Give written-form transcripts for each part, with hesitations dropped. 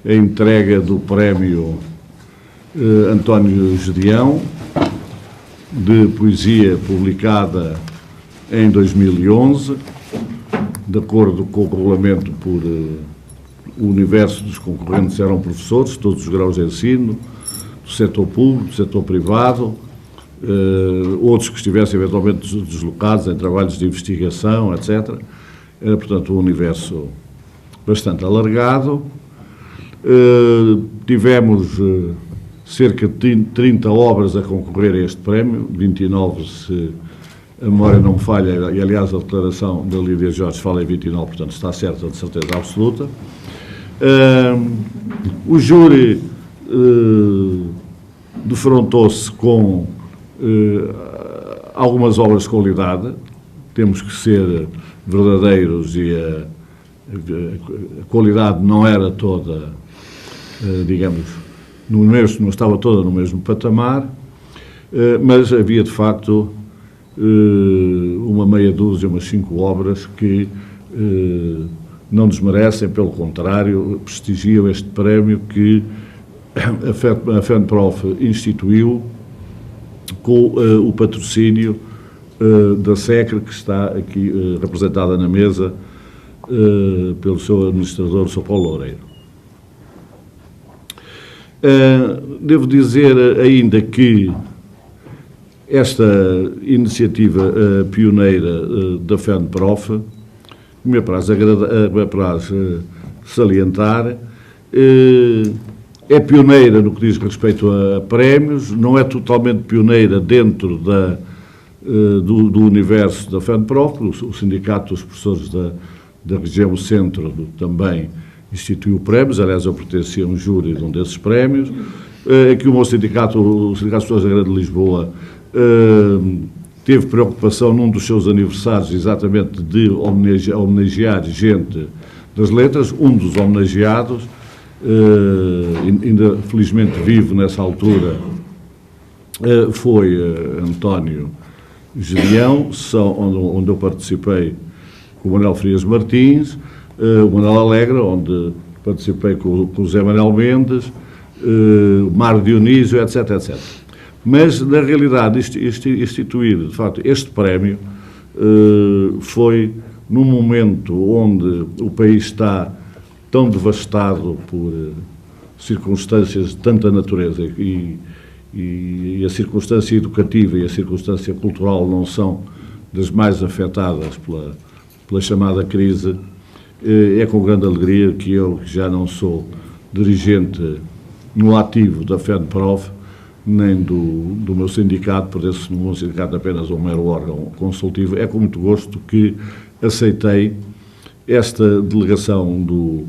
a entrega do prémio António Gedeão, de poesia publicada em 2011, de acordo com o regulamento o universo dos concorrentes eram professores, todos os graus de ensino, do setor público, do setor privado, outros que estivessem eventualmente deslocados em trabalhos de investigação, etc. Era, portanto, um universo bastante alargado. Tivemos cerca de 30 obras a concorrer a este prémio, 29 se a memória não me falha, e aliás a declaração da Lídia Jorge fala em 29, portanto está certa, de certeza absoluta. O júri defrontou-se com algumas obras de qualidade, temos que ser verdadeiros, e a qualidade não era toda, digamos, não estava toda no mesmo patamar, mas havia de facto uma meia dúzia, umas 5 obras que não desmerecem, pelo contrário, prestigiam este prémio que a FENPROF instituiu com o patrocínio da SECRE, que está aqui representada na mesa pelo seu administrador, o Sr. Paulo Loureiro. Devo dizer ainda que esta iniciativa pioneira da FENPROF, me apraz salientar, é pioneira no que diz respeito a prémios, não é totalmente pioneira dentro do universo da FENPROF. O Sindicato dos Professores da Região Centro também instituiu prémios, aliás, eu pertencia a um júri de um desses prémios. Aqui o Sindicato dos Professores da Grande Lisboa teve preocupação num dos seus aniversários exatamente de homenagear gente das letras. Um dos homenageados, ainda felizmente vivo nessa altura, foi António Gedeão, onde eu participei com o Manuel Frias Martins, o Manuel Alegre, onde participei com o José Manuel Mendes, o Mário Dionísio, etc, etc. Mas, na realidade, instituir, de facto, este prémio foi num momento onde o país está tão devastado por circunstâncias de tanta natureza e a circunstância educativa e a circunstância cultural não são das mais afetadas pela chamada crise. É com grande alegria que eu, que já não sou dirigente no ativo da FENPROF, nem do meu sindicato, pertence no meu sindicato apenas um mero órgão consultivo, é com muito gosto que aceitei esta delegação do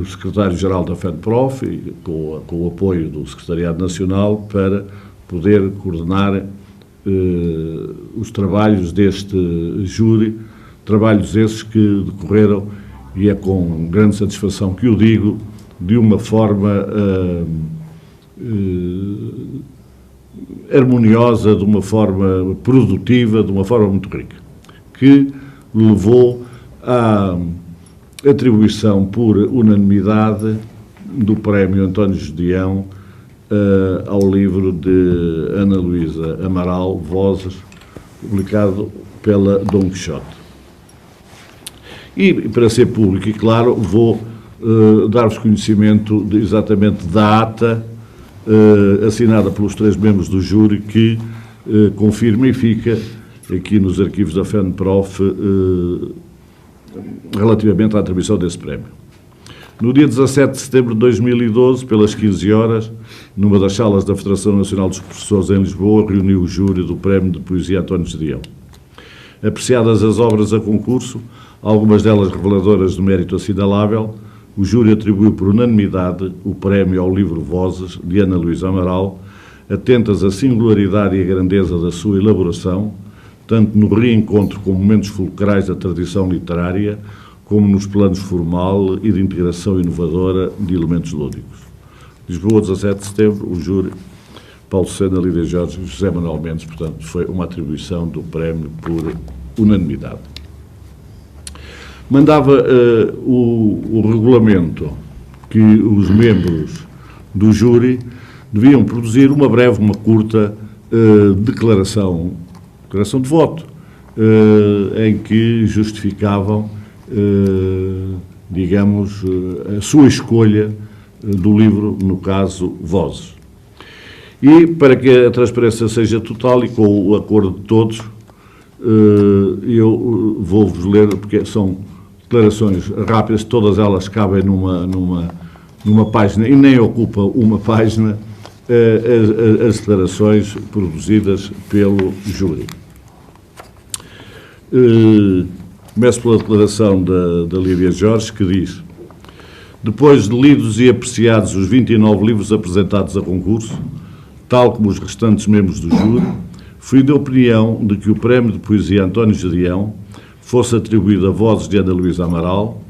secretário-geral da FENPROF, e com o apoio do Secretariado Nacional, para poder coordenar os trabalhos deste júri, trabalhos esses que decorreram, e é com grande satisfação que o digo, de uma forma harmoniosa, de uma forma produtiva, de uma forma muito rica, que levou à atribuição por unanimidade do prémio António Gedeão ao livro de Ana Luísa Amaral, Vozes, publicado pela Dom Quixote. E, para ser público e claro, vou dar-vos conhecimento exatamente da ata assinada pelos 3 membros do júri, que confirma e fica aqui nos arquivos da FENPROF relativamente à atribuição desse prémio. No dia 17 de setembro de 2012, pelas 15 horas, numa das salas da Federação Nacional dos Professores em Lisboa, reuniu o júri do Prémio de Poesia António Gedeão. Apreciadas as obras a concurso, algumas delas reveladoras de mérito assinalável, o júri atribuiu por unanimidade o prémio ao livro Vozes, de Ana Luísa Amaral, atentas à singularidade e à grandeza da sua elaboração, tanto no reencontro com momentos fulcrais da tradição literária, como nos planos formal e de integração inovadora de elementos lúdicos. Lisboa, 17 de setembro, o júri, Paulo Sena, Lídia Jorge, José Manuel Mendes, portanto, foi uma atribuição do prémio por unanimidade. Mandava o regulamento que os membros do júri deviam produzir uma breve, uma curta declaração de voto, em que justificavam, digamos, a sua escolha do livro, no caso, Vozes. E, para que a transparência seja total e com o acordo de todos, eu vou-vos ler, porque são declarações rápidas, todas elas cabem numa página e nem ocupam uma página, as declarações produzidas pelo júri. Começo pela declaração da Lídia Jorge, que diz: depois de lidos e apreciados os 29 livros apresentados a concurso, tal como os restantes membros do júri, fui da opinião de que o Prémio de Poesia António Gedeão fosse atribuído a Vozes de Ana Luísa Amaral,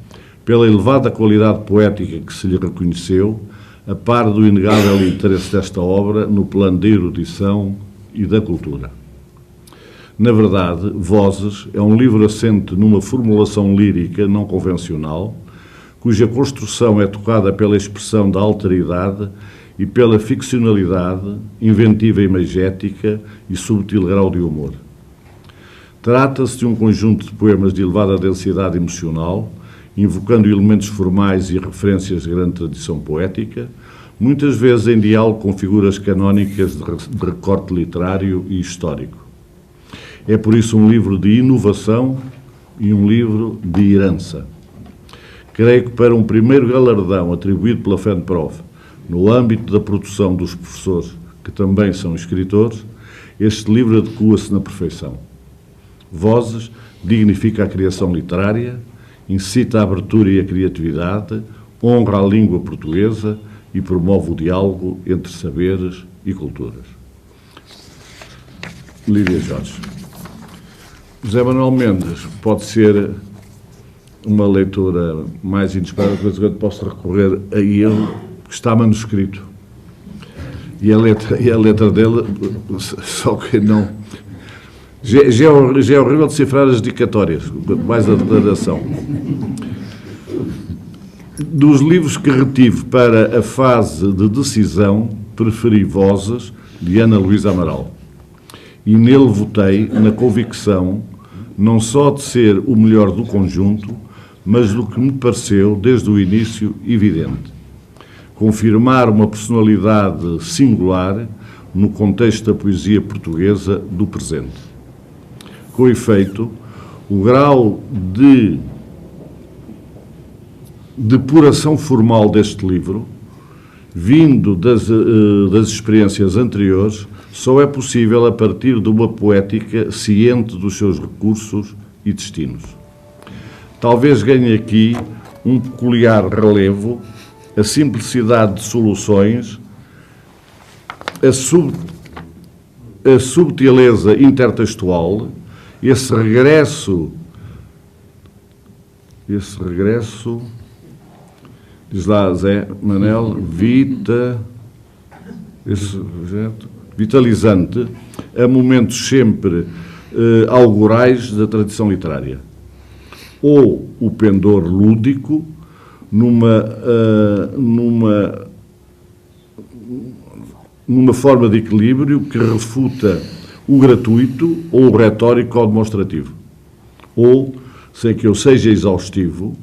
pela elevada qualidade poética que se lhe reconheceu, a par do inegável interesse desta obra no plano da erudição e da cultura. Na verdade, Vozes é um livro assente numa formulação lírica não convencional, cuja construção é tocada pela expressão da alteridade e pela ficcionalidade, inventiva e imagética e subtil grau de humor. Trata-se de um conjunto de poemas de elevada densidade emocional, invocando elementos formais e referências de grande tradição poética, muitas vezes em diálogo com figuras canónicas de recorte literário e histórico. É por isso um livro de inovação e um livro de herança. Creio que para um primeiro galardão atribuído pela FENPROF, no âmbito da produção dos professores, que também são escritores, este livro adequa-se na perfeição. Vozes dignifica a criação literária, incita a abertura e a criatividade, honra a língua portuguesa e promove o diálogo entre saberes e culturas. Lídia Jorge. José Manuel Mendes pode ser uma leitura mais inesperada, de vez em quando posso recorrer a ele, que está manuscrito. E a letra dele, só que não... Já é horrível decifrar as dedicatórias, mais a declaração. Dos livros que retive para a fase de decisão, preferi Vozes, de Ana Luísa Amaral. E nele votei na convicção, não só de ser o melhor do conjunto, mas do que me pareceu, desde o início, evidente. Confirmar uma personalidade singular no contexto da poesia portuguesa do presente. Com efeito, o grau de depuração formal deste livro, vindo das experiências anteriores, só é possível a partir de uma poética ciente dos seus recursos e destinos. Talvez ganhe aqui um peculiar relevo a simplicidade de soluções, a subtileza intertextual, esse regresso, diz lá Zé Manel, vitalizante, a momentos sempre augurais da tradição literária. Ou o pendor lúdico, numa forma de equilíbrio que refuta o gratuito ou o retórico ou demonstrativo. Ou, sem que eu seja exaustivo,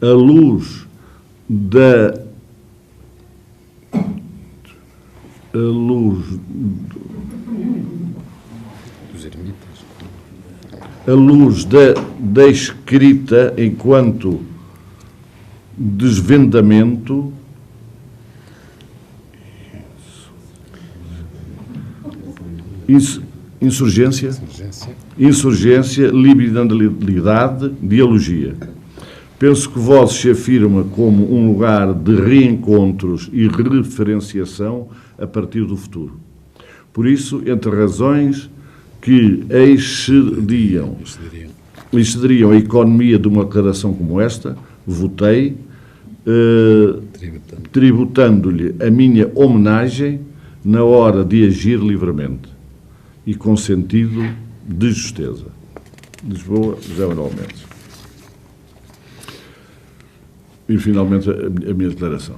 a luz da escrita enquanto desvendamento insurgência, libidinalidade, dialogia. Penso que Vozes se afirma como um lugar de reencontros e referenciação a partir do futuro. Por isso, entre razões que excederiam a economia de uma declaração como esta, votei, tributando-lhe a minha homenagem na hora de agir livremente e com sentido de justeza. Lisboa, José Manuel Mendes. E, finalmente, a minha declaração.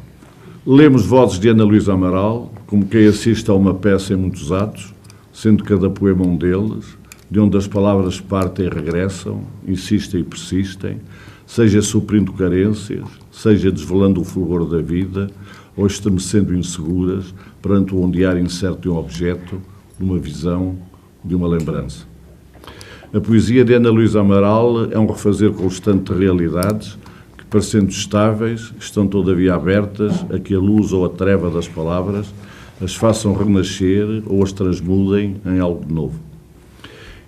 Lemos vozes de Ana Luísa Amaral, como quem assiste a uma peça em muitos atos, sendo cada poema um deles, de onde as palavras partem e regressam, insistem e persistem, seja suprindo carências, seja desvelando o fulgor da vida, ou estremecendo inseguras perante o ondear incerto de um objeto, de uma visão, de uma lembrança. A poesia de Ana Luísa Amaral é um refazer constante de realidades que, parecendo estáveis, estão todavia abertas a que a luz ou a treva das palavras as façam renascer ou as transmudem em algo de novo.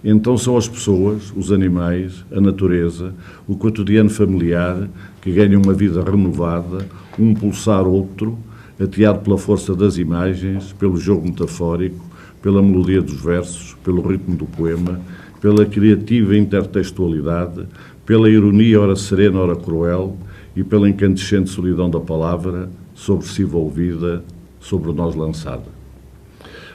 Então são as pessoas, os animais, a natureza, o cotidiano familiar que ganham uma vida renovada, um pulsar outro, ateado pela força das imagens, pelo jogo metafórico, pela melodia dos versos, pelo ritmo do poema, pela criativa intertextualidade, pela ironia ora serena, ora cruel, e pela incandescente solidão da palavra, sobre si envolvida, sobre nós lançada.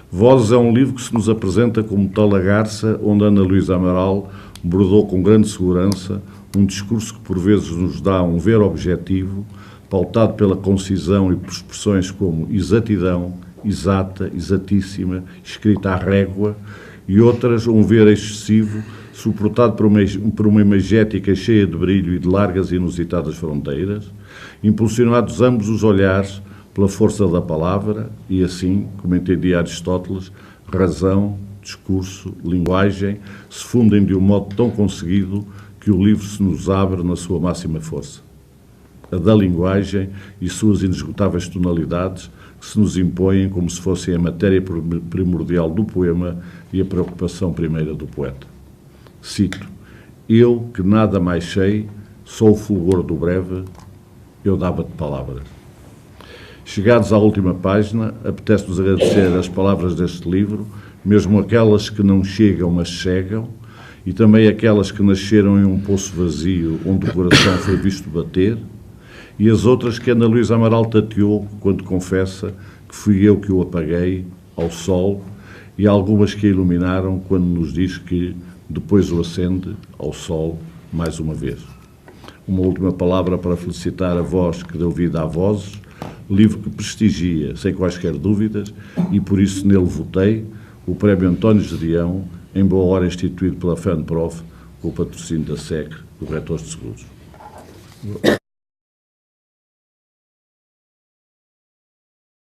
Vozes é um livro que se nos apresenta como tal a garça onde Ana Luísa Amaral bordou com grande segurança um discurso que por vezes nos dá um ver objetivo, pautado pela concisão e por expressões como exatidão, exata, exatíssima, escrita à régua, e outras um ver excessivo, suportado por uma imagética cheia de brilho e de largas e inusitadas fronteiras, impulsionados ambos os olhares pela força da palavra, e assim, como entendia Aristóteles, razão, discurso, linguagem, se fundem de um modo tão conseguido que o livro se nos abre na sua máxima força. A da linguagem e suas inesgotáveis tonalidades que se nos impõem como se fossem a matéria primordial do poema e a preocupação primeira do poeta. Cito: eu, que nada mais sei, só o fulgor do breve, eu dava-te palavras. Chegados à última página, apetece-nos agradecer as palavras deste livro, mesmo aquelas que não chegam, mas chegam, e também aquelas que nasceram em um poço vazio, onde o coração foi visto bater, e as outras que Ana Luísa Amaral tateou quando confessa que fui eu que o apaguei ao sol, e algumas que a iluminaram quando nos diz que depois o acende ao sol mais uma vez. Uma última palavra para felicitar a voz que deu vida a Vozes, livro que prestigia, sem quaisquer dúvidas, e por isso nele votei, o Prémio António Gedeão, em boa hora instituído pela FANPROF, com o patrocínio da SEC, do Retores de Seguros.